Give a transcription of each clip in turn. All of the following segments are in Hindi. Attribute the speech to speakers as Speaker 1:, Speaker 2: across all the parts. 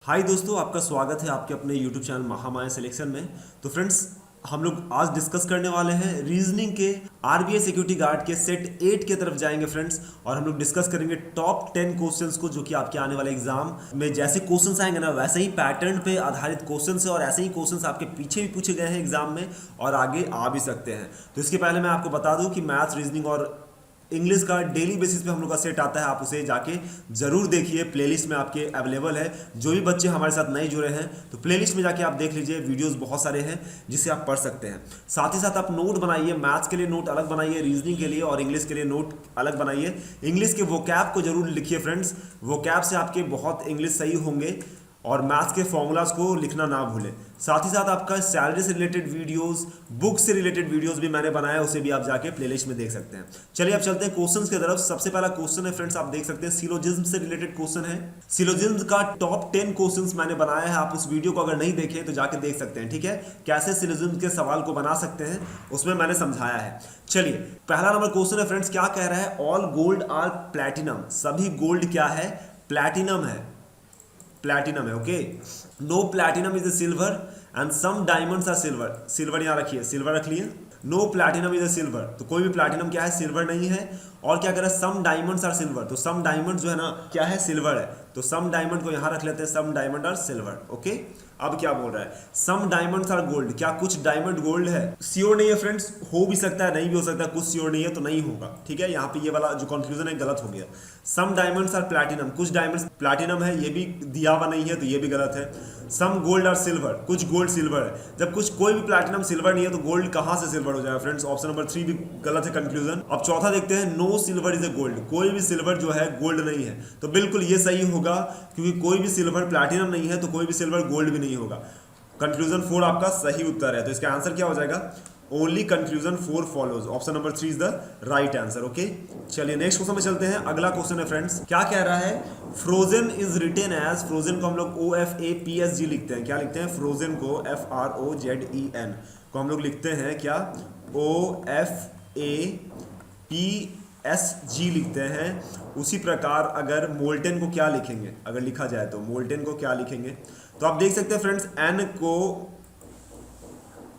Speaker 1: हाय दोस्तों, आपका स्वागत है आपके अपने YouTube चैनल महामाया सिलेक्शन में। तो फ्रेंड्स, हम लोग आज डिस्कस करने वाले हैं रीजनिंग के आरबीआई सिक्योरिटी गार्ड के सेट 8 के तरफ जाएंगे फ्रेंड्स। और हम लोग डिस्कस करेंगे टॉप 10 क्वेश्चंस को जो कि आपके आने वाले एग्जाम में जैसे क्वेश्चंस आएंगे ना वैसे ही पैटर्न पे आधारित क्वेश्चंस है और ऐसे ही क्वेश्चंस आपके पीछे भी पूछे गए हैं एग्जाम में और आगे आ भी सकते हैं। तो इसके पहले मैं आपको बता दूं कि मैथ्स, रीजनिंग और इंग्लिश का डेली बेसिस पे हम लोग का सेट आता है, आप उसे जाके जरूर देखिए। प्लेलिस्ट में आपके अवेलेबल है। जो भी बच्चे हमारे साथ नए जुड़े हैं तो प्लेलिस्ट में जाके आप देख लीजिए, वीडियोस बहुत सारे हैं जिसे आप पढ़ सकते हैं। साथ ही साथ आप नोट बनाइए, मैथ्स के लिए नोट अलग बनाइए, रीजनिंग के लिए और इंग्लिश के लिए नोट अलग बनाइए। इंग्लिश के वोकैब को जरूर लिखिए फ्रेंड्स, वोकैब से आपके बहुत इंग्लिश सही होंगे। और मैथ्स के फॉर्मूलाज को लिखना ना भूलें। साथ ही साथ आपका सैलरी से रिलेटेड वीडियोस, बुक से रिलेटेड वीडियोस भी मैंने बनाया, उसे भी आप जाके प्लेलिस्ट में देख सकते हैं। चलिए अब चलते हैं क्वेश्चंस की तरफ। सबसे पहला क्वेश्चन है फ्रेंड्स, आप देख सकते हैं सिलोजिज्म से रिलेटेड क्वेश्चन है। सिलोजिज्म का टॉप 10 क्वेश्चंस मैंने बनाया है, आप उस वीडियो को अगर नहीं देखे तो जाके देख सकते हैं। ठीक है, कैसे सिलोजिज्म के सवाल को बना सकते हैं उसमें मैंने समझाया है। चलिए, पहला नंबर क्वेश्चन है फ्रेंड्स, क्या कह रहा है? All gold are platinum. सभी गोल्ड क्या है? प्लैटिनम है। प्लैटिनम है। Okay, no platinum is a silver and some diamonds are silver. Silver यहां रखिए, सिल्वर रख लिए। No platinum is a silver, तो कोई भी प्लैटिनम क्या है? सिल्वर नहीं है। और क्या करें? सम डायमंड्स आर सिल्वर, तो सम डायमंड जो है ना क्या है? सिल्वर है। तो सम डायमंड को यहां रख लेते हैं, सम डायमंड आर सिल्वर। ओके, अब क्या बोल रहा है? सम डायमंड्स आर गोल्ड। क्या कुछ डायमंड गोल्ड है? श्योर नहीं है फ्रेंड्स, हो भी सकता है नहीं भी हो सकता है, कुछ श्योर नहीं है तो नहीं होगा। ठीक है, यहाँ पे ये वाला जो कंक्लूजन है गलत हो गया। सम डायमंड्स आर प्लैटिनम, कुछ डायमंड्स प्लैटिनम है, ये भी दिया हुआ नहीं है तो ये भी गलत है। सम गोल्ड आर सिल्वर, कुछ गोल्ड सिल्वर है। जब कुछ कोई भी प्लैटिनम सिल्वर नहीं है तो गोल्ड कहां से सिल्वर हो जाएगा फ्रेंड्स? ऑप्शन नंबर 3 भी गलत है कंक्लूजन। अब चौथा देखते हैं, no silver is a gold. कोई भी सिल्वर जो है गोल्ड नहीं है, तो बिल्कुल ये सही होगा क्योंकि कोई भी सिल्वर प्लैटिनम नहीं है तो कोई भी सिल्वर गोल्ड भी नहीं होगा। कंक्लूजन 4 आपका सही उत्तर है, तो इसका आंसर क्या हो जाएगा? Only conclusion 4 follows. Option number 3 is the right answer. Okay, चलिए नेक्स्ट क्वेश्चन में चलते हैं। अगला क्वेश्चन है फ्रेंड्स, क्या कह रहा है? Frozen is written as. Frozen को हम लोग OFAPSG लिखते हैं। क्या लिखते हैं? फ्रोजन को FROZEN को हम लोग लिखते हैं क्या? OFAPSG लिखते हैं। उसी प्रकार अगर मोल्टेन को क्या लिखेंगे? अगर लिखा जाए तो मोल्टेन को क्या लिखेंगे? तो आप देख सकते हैं फ्रेंड्स, N को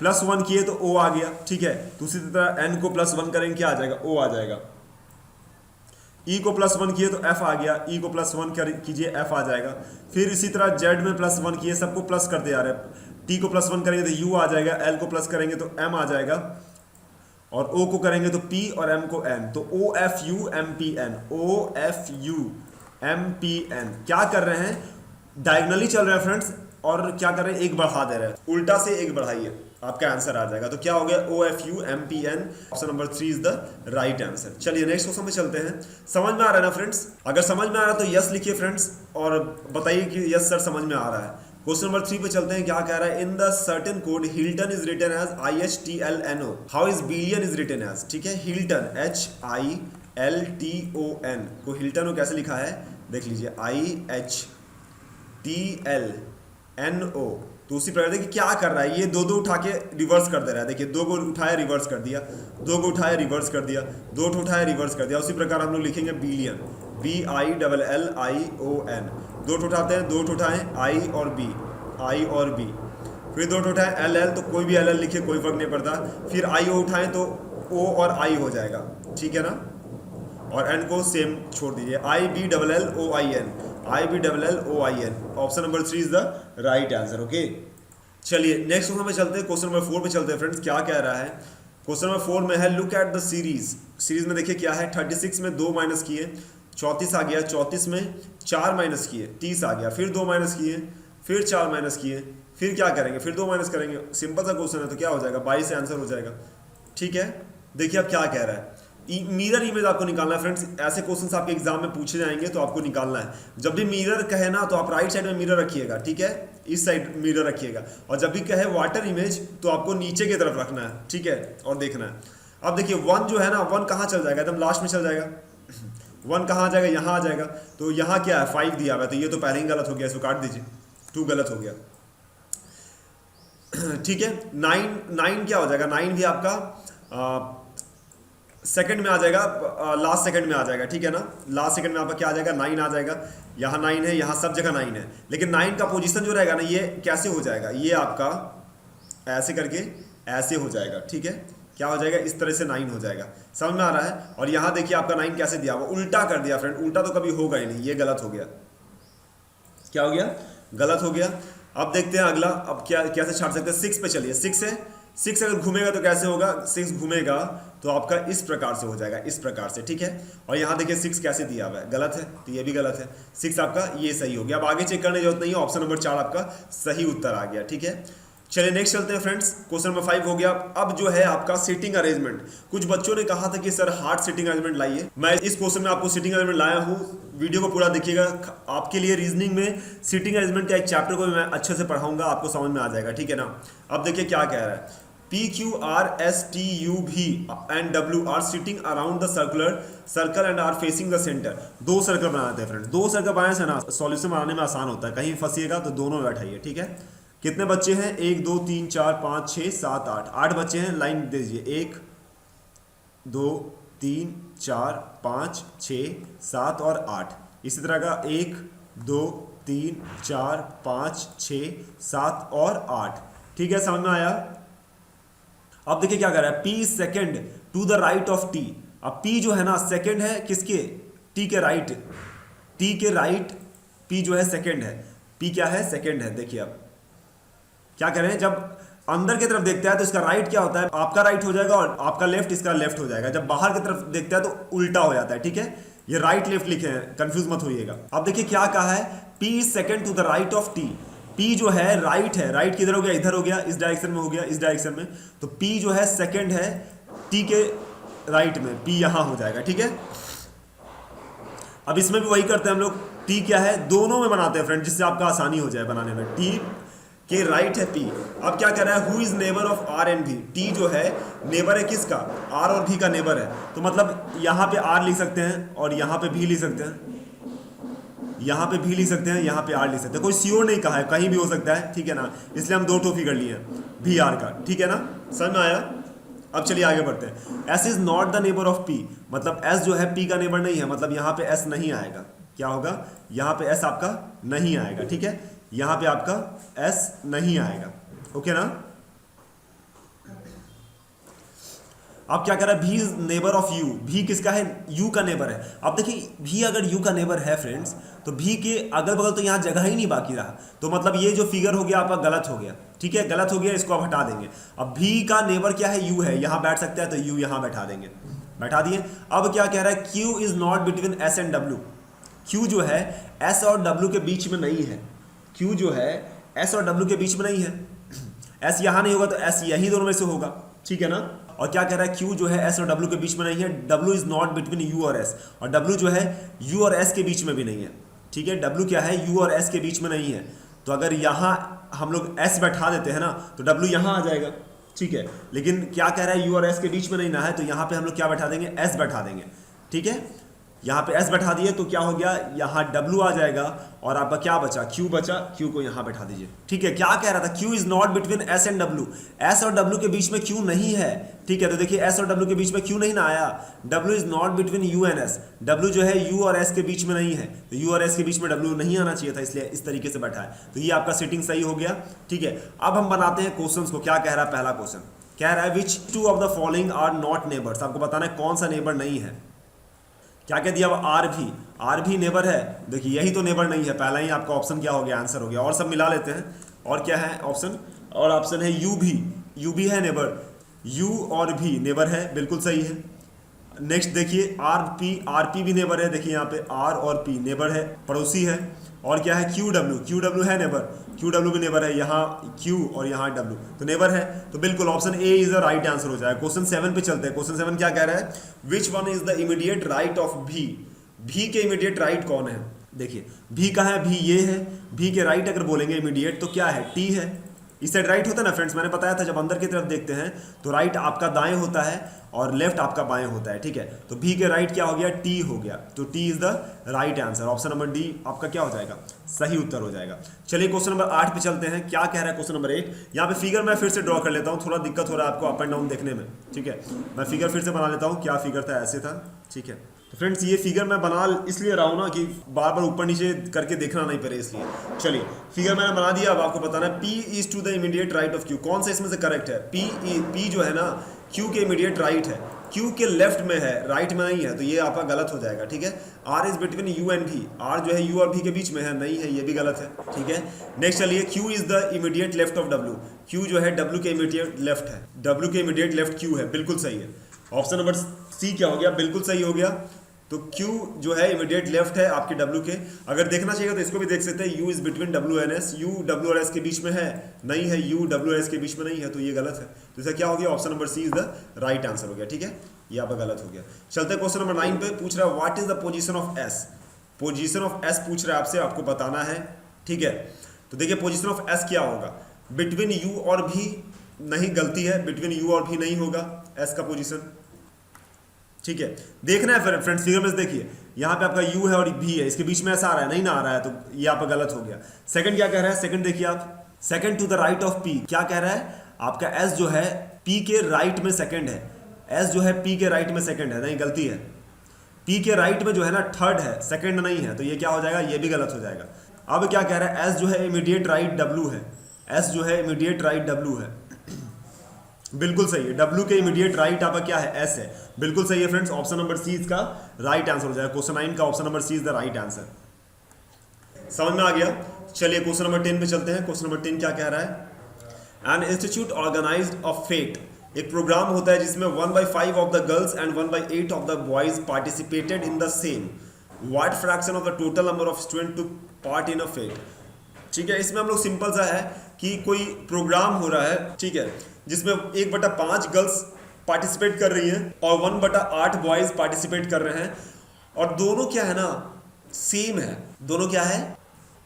Speaker 1: +1 किए तो O आ गया। ठीक है, तो उसी तरह N को +1 करेंगे, क्या आ जाएगा? O आ जाएगा। E को +1 किए तो F आ गया। E को +1 कीजिए, F आ जाएगा। फिर इसी तरह Z में +1 किए, सबको प्लस करते जा रहे हैं। T को +1 करेंगे तो U आ जाएगा, L को प्लस करेंगे तो M आ जाएगा, और O को करेंगे तो P और M को N, तो OFUMPN। OFUMPN क्या कर रहे हैं? डायगनली चल रहे हैं फ्रेंड्स, और क्या कर रहे हैं? एक बढ़ा दे रहे हैं, उल्टा से एक बढ़ाइए, आपका आंसर आ जाएगा। तो क्या हो गया? OFUMPN। Option number 3 is the right answer. चलिए नेक्स्ट क्वेश्चन में चलते हैं। समझ में आ रहा है ना फ्रेंड्स? अगर समझ में आ रहा है तो यस लिखिए फ्रेंड्स और बताइए कि यस सर समझ में आ रहा है। क्वेश्चन नंबर 3 पे चलते हैं। क्या कह रहा है? In the certain code Hilton is written as IHTLNO, how is billion is written as? ठीक है, हिल्टन HILTON को हिल्टन को कैसे लिखा है? देख लीजिए, IHTLNO। तो उसी प्रकार देखिए क्या कर रहा है, ये दो उठा के रिवर्स कर दे रहा है। देखिए, 2 को उठाया रिवर्स कर दिया, 2 को उठाया रिवर्स कर दिया, 2 को उठाया रिवर्स कर दिया। उसी प्रकार हम लोग लिखेंगे बिलियन, BILLION। 2 उठाते हैं, 2 उठाएं I और B, I और B। फिर 2 उठाएं LL, तो कोई भी LL लिखे, कोई फर्क नहीं पड़ता। फिर IO उठाएं तो O और I हो जाएगा। ठीक है ना, और N को सेम छोड़ दीजिए, IBLLOIN, IBLLOIN। Option number 3 is the right answer. Okay, चलिए नेक्स्ट क्वेश्चन में चलते हैं। क्वेश्चन नंबर 4 पे चलते हैं फ्रेंड्स। क्या कह रहा है? क्वेश्चन नंबर 4 में है, look at the series. Series में देखिए क्या है? 36 में 2 माइनस किए, 34 आ गया। 34 में 4 माइनस किए, 30 आ गया। फिर 2 माइनस किए, फिर 4 माइनस किए, फिर क्या करेंगे? फिर 2 माइनस करेंगे। सिंपल सा क्वेश्चन है, तो क्या हो जाएगा? 22 से आंसर हो जाएगा। ठीक है, देखिए अब क्या कह रहा है? मिरर इमेज आपको निकालना है फ्रेंड्स। ऐसे क्वेश्चंस आपके एग्जाम में पूछे जाएंगे तो आपको निकालना है। जब भी मिरर कहे ना तो आप राइट साइड में मिरर रखिएगा। ठीक है, इस साइड मिरर रखिएगा। और जब भी कहे वाटर इमेज तो आपको नीचे की तरफ रखना है। ठीक है, और देखना है। अब देखिए 1 जो है ना, 1 कहाँ चल जाएगा? एकदम लास्ट में चल जाएगा। 1 कहाँ आ जाएगा? यहाँ आ जाएगा। तो यहाँ क्या है? 5 दिया हुआ है, तो ये तो पहले ही गलत हो गया, इसको काट दीजिए। 2 गलत हो गया। ठीक है, 9 क्या हो जाएगा? 9 भी आपका सेकंड में आ जाएगा, लास्ट सेकंड में आ जाएगा, ठीक है ना। लास्ट सेकंड में आपका क्या आ जाएगा, 9 आ जाएगा। यहाँ 9 है, यहाँ सब जगह 9 है, लेकिन 9 का पोजीशन जो रहेगा ना, ये कैसे हो जाएगा, ये आपका ऐसे करके ऐसे हो जाएगा, ठीक है। क्या हो जाएगा, इस तरह से 9 हो जाएगा। समझ में आ रहा है। और यहाँ देखिए आपका 9 कैसे दिया हुआ, उल्टा कर दिया फ्रेंड। उल्टा तो कभी होगा ही नहीं, ये गलत हो गया। क्या हो गया, गलत हो गया। अब देखते हैं अगला, अब क्या कैसे छाट सकते हैं। 6 पे चलिए, 6 है, 6 अगर घूमेगा तो कैसे होगा, 6 घूमेगा तो आपका इस प्रकार से हो जाएगा, इस प्रकार से, ठीक है। और यहाँ देखिए 6 कैसे दिया हुआ है, गलत है, तो ये भी गलत है। 6 आपका ये सही हो गया। अब आगे चेक करने की जरूरत नहीं है, ऑप्शन नंबर 4 आपका सही उत्तर आ गया, ठीक है। चलिए नेक्स्ट चलते हैं फ्रेंड्स। क्वेश्चन नंबर 5 हो गया। अब जो है आपका सीटिंग अरेंजमेंट। कुछ बच्चों ने कहा था कि सर हार्ड सीटिंग अरेंजमेंट लाइए। मैं इस क्वेश्चन में आपको सीटिंग अरेंजमेंट लाया हूँ। वीडियो को पूरा देखिएगा, आपके लिए रीजनिंग में सीटिंग अरेंजमेंट का एक चैप्टर को मैं अच्छे से पढ़ाऊंगा, आपको समझ में आ जाएगा, ठीक है ना। अब देखिए क्या कह रहा है, PQRSTUV and W are sitting around the circle and are facing the center। दो सर्कल बनाते हैं फ्रेंड्स। दो सर्कल बनाने से ना सॉल्यूशन बनाने में आसान होता है। कहीं फंसिएगा तो दोनों में बैठाइए, ठीक है। कितने बच्चे हैं, 1 2 3 4 5 6 7 8, 8 बच्चे हैं। लाइन दे दीजिए, 1 2 3 4 5 6 7 और 8। इसी तरह का 1 2 3 4 5 6 7 और 8, ठीक है। समझ में आया। अब देखिए क्या कर रहा है, P second to the right of T। अब P जो है ना सेकेंड है किसके, T के राइट, T के राइट P जो है सेकेंड है। P क्या है, सेकेंड है। देखिए अब क्या करें, जब अंदर की तरफ देखता है तो इसका राइट क्या होता है, आपका राइट हो जाएगा और आपका लेफ्ट इसका लेफ्ट हो जाएगा। जब बाहर की तरफ देखता है तो उल्टा हो जाता है, ठीक है। ये राइट लेफ्ट लिखे हैं, कंफ्यूज मत होइएगा। अब देखिए क्या कहा है, P is second to the right of T। P जो है राइट किधर हो गया, इधर हो गया, इस डायरेक्शन में हो गया, इस डायरेक्शन में। तो P जो है सेकेंड है T के राइट में, P यहां हो जाएगा, ठीक है। अब इसमें भी वही करते हैं हम लोग। T क्या है, दोनों में बनाते हैं फ्रेंड, जिससे आपका आसानी हो जाए बनाने में। T के राइट है P। अब क्या कर रहा है, who is neighbour of R and V। T जो है नेबर है किसका, R और V का नेबर है। तो मतलब यहाँ पे R लिख सकते हैं और यहाँ पे V लिख सकते हैं, यहाँ पे भी लिख सकते हैं, यहाँ पे R लिख सकते हैं। कोई श्योर नहीं कहा है, कहीं भी हो सकता है, ठीक है ना। इसलिए हम 2 टॉपिक कर लिए भी R का, ठीक है ना। समझ में आया। अब चलिए आगे बढ़ते हैं। S is not the neighbour of P। मतलब S जो है P का नेबर नहीं है, मतलब यहाँ पे S नहीं आएगा। क्या होगा, यहाँ पे S आपका नहीं आएगा, ठीक है। यहाँ पे आपका S नहीं आएगा, ओके ना। अब क्या कर रहा है, भी नेबर ऑफ यू। भी किसका है, यू का नेबर है। अब देखिए भी अगर यू का नेबर है फ्रेंड्स, तो भी के अगल बगल तो यहाँ जगह ही नहीं बाकी रहा। तो मतलब ये जो फिगर हो गया आपका गलत हो गया, ठीक है, गलत हो गया, इसको आप हटा देंगे। अब भी का नेबर क्या है, यू है, यहाँ बैठ सकता है तो यू यहाँ बैठा देंगे, बैठा दिए। अब क्या कह रहा है, Q is not between S and W. Q जो है एस और डब्ल्यू के बीच में नहीं है। क्यू जो है एस और डब्ल्यू के बीच में नहीं है। एस यहाँ नहीं होगा तो एस यही दोनों में से होगा, ठीक है ना। और क्या कह रहा है, क्यू जो है एस और डब्ल्यू के बीच में नहीं है। W is not between you और एस, और डब्ल्यू जो है यू और एस के बीच में भी नहीं है, ठीक है। डब्ल्यू क्या है, यू और एस के बीच में नहीं है। तो अगर यहाँ हम लोग एस बैठा देते हैं ना तो डब्ल्यू यहाँ आ जाएगा, ठीक है। लेकिन क्या कह रहा है, यू और एस के बीच में नहीं ना है, तो यहाँ पे हम लोग क्या बैठा देंगे, एस बैठा देंगे, ठीक है। यहाँ पे S बैठा दिए तो क्या हो गया, यहाँ W आ जाएगा और आपका क्या बचा, Q बचा। Q को यहाँ बैठा दीजिए, ठीक है। क्या कह रहा था, Q is not between S and W। S और W के बीच में Q नहीं है, ठीक है। तो देखिए S और W के बीच में Q नहीं ना आया। W is not between U and S। W जो है U और S के बीच में नहीं है, तो U और S के बीच में W नहीं आना चाहिए था, इसलिए इस तरीके से बैठा है। तो ये आपका सेटिंग सही हो गया, ठीक है। अब हम बनाते हैं क्वेश्चन को। क्या कह रहा है, पहला क्वेश्चन कह रहा है which two of the following are not neighbours. आपको बताना है कौन सा नेबर नहीं है। क्या कह दिया, आर भी नेबर है। देखिए यही तो नेबर नहीं है, पहला ही आपका ऑप्शन क्या हो गया, आंसर हो गया। और सब मिला लेते हैं। और क्या है ऑप्शन, और ऑप्शन है यू भी है नेबर। यू और भी नेबर है, बिल्कुल सही है। नेक्स्ट देखिए आर पी भी नेबर है। देखिए यहाँ पे आर और पी नेबर है, पड़ोसी है। और क्या है, क्यू डब्ल्यू है नेबर। क्यू डब्ल्यू भी नेबर है, यहाँ क्यू और यहाँ डब्ल्यू तो नेबर है। तो बिल्कुल option A is the right answer हो जाएगा। क्वेश्चन 7 पे चलते हैं। क्वेश्चन 7 क्या कह रहा है, which one is the immediate right of भी। भी के इमीडिएट राइट कौन है, देखिए भी का है, भी ये है। भी के राइट अगर बोलेंगे इमीडिएट तो क्या है, टी है। इस साइड राइट होता है ना फ्रेंड्स, मैंने बताया था जब अंदर की तरफ देखते हैं तो राइट आपका दाएं होता है और लेफ्ट आपका बाएं होता है, ठीक है। तो बी के राइट क्या हो गया, टी हो गया, तो T is the right answer. Option number D आपका क्या हो जाएगा, सही उत्तर हो जाएगा। चलिए क्वेश्चन नंबर 8 पे चलते हैं, क्या कह रहा है क्वेश्चन नंबर 8। यहाँ पे फिगर मैं फिर से ड्रॉ कर लेता हूँ, थोड़ा दिक्कत हो रहा है आपको अप एंड डाउन देखने में, ठीक है। मैं फिगर फिर से बना लेता हूँ, क्या फिगर था, ऐसे था, ठीक है। तो फ्रेंड्स ये फिगर मैं बना इसलिए रहा हूँ ना कि बार बार ऊपर नीचे करके देखना नहीं पड़े, इसलिए। चलिए फिगर मैंने बना दिया, अब आपको बताना है P is to the immediate right of Q, कौन सा इसमें से करेक्ट है। P जो है ना Q के इमीडिएट राइट है, Q के लेफ्ट में है, राइट में नहीं है, तो ये आपका गलत हो जाएगा, ठीक है। R is between U and V, R जो है U और V के बीच में है, नहीं है, ये भी गलत है, ठीक है। नेक्स्ट चलिए, Q is the immediate left of W, Q जो है W के इमीडिएट लेफ्ट है, W के इमीडिएट लेफ्ट Q है, बिल्कुल सही है। ऑप्शन नंबर सी क्या हो गया, बिल्कुल सही हो गया। तो Q जो है इमीडिएट लेफ्ट है आपके W के। अगर देखना चाहिए तो इसको भी देख सकते हैं, U is between W and S, U W और S के बीच में है, नहीं है, U W और S के बीच में नहीं है, तो ये गलत है। तो इसका क्या हो गया, option number C is the right answer हो गया, ठीक है। ये आपका गलत हो गया। चलते हैं क्वेश्चन नंबर 9 पे, पूछ रहा है what is the position of S। Position of S पूछ रहा है आपसे, आपको बताना है, ठीक है। तो देखिए पोजीशन ऑफ S क्या होगा, बिटवीन U और V, नहीं गलती है, बिटवीन U और V नहीं होगा S का पोजीशन, ठीक है। देखना है फ्रेंड्स, फिगर में से देखिए, यहाँ पे आपका U है और V है, इसके बीच में ऐसा आ रहा है, नहीं ना आ रहा है, तो ये आपका गलत हो गया। सेकंड क्या कह रहा है, सेकंड देखिए आप, second to the right of P, क्या कह रहा है, आपका S जो है P के राइट में सेकंड है, S जो है P के राइट में सेकंड है, नहीं गलती है, P के राइट में जो है ना थर्ड है, सेकंड नहीं है, तो ये क्या हो जाएगा, ये भी गलत हो जाएगा। अब क्या कह रहा है, S जो है इमीडिएट राइट W है, S जो है इमीडिएट राइट W है, बिल्कुल सही है। W के इमीडिएट राइट आपका क्या है, S है, बिल्कुल सही है फ्रेंड्स। ऑप्शन नंबर सी इसका राइट आंसर हो जाएगा। क्वेश्चन 9 का option number C is the right answer. समझ में आ गया। चलिए क्वेश्चन नंबर 10 पे चलते हैं। क्वेश्चन नंबर 10 क्या कह रहा है, an institute organised a fete, एक प्रोग्राम होता है जिसमें 1/5 of the girls and 1/8 of the boys participated in the same, what fraction of the total number of student to part in a fete. ठीक है, इसमें हम लोग सिंपल सा है कि कोई प्रोग्राम हो रहा है, ठीक है, जिसमें 1/5 गर्ल्स पार्टिसिपेट कर रही हैं और 1/8 बॉयज पार्टिसिपेट कर रहे हैं, और दोनों क्या है ना, सेम है, दोनों क्या है,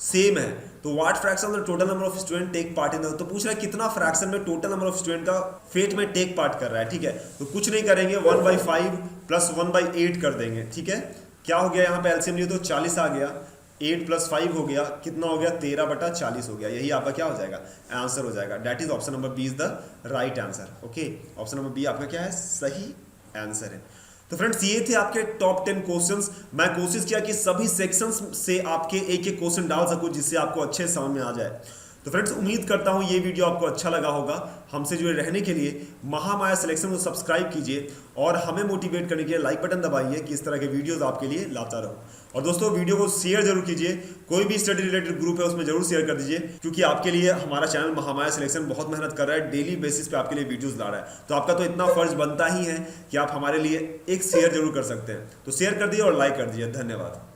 Speaker 1: सेम है। तो what fraction of the total number of student take part in the, तो पूछ रहा है कितना फ्रैक्शन में टोटल नंबर ऑफ स्टूडेंट का फेट में टेक पार्ट कर रहा है। ठीक है, तो कुछ नहीं करेंगे, 1/5 प्लस 1/8 कर देंगे। ठीक है, क्या हो गया यहाँ पे एलसीएम लिए तो 40 आ गया, 8 + 5 हो गया, कितना हो गया, 13/40 हो गया। यही आपका क्या हो जाएगा, आंसर हो जाएगा। That is option number B is the right answer. Okay, option number B आपका क्या है, सही आंसर है। तो फ्रेंड्स ये थे आपके टॉप 10 क्वेश्चंस। मैं कोशिश किया कि सभी सेक्शंस से आपके एक एक क्वेश्चन डाल सकूं जिससे आपको अच्छे समझ में आ जाए। तो फ्रेंड्स उम्मीद करता हूं ये वीडियो आपको अच्छा लगा होगा। हमसे जुड़े रहने के लिए महामाया सिलेक्शन को सब्सक्राइब कीजिए और हमें मोटिवेट करने के लिए लाइक बटन दबाइए कि इस तरह के वीडियोस आपके लिए लाता रहूं। और दोस्तों वीडियो को शेयर जरूर कीजिए, कोई भी स्टडी रिलेटेड ग्रुप है उसमें जरूर शेयर कर दीजिए, क्योंकि आपके लिए हमारा चैनल महामाया सिलेक्शन बहुत मेहनत कर रहा है, डेली बेसिस पे आपके लिए वीडियोस ला रहा है। तो आपका तो इतना फर्ज बनता ही है कि आप हमारे लिए एक शेयर जरूर कर सकते हैं। तो शेयर कर दीजिए और लाइक कर दीजिए। धन्यवाद।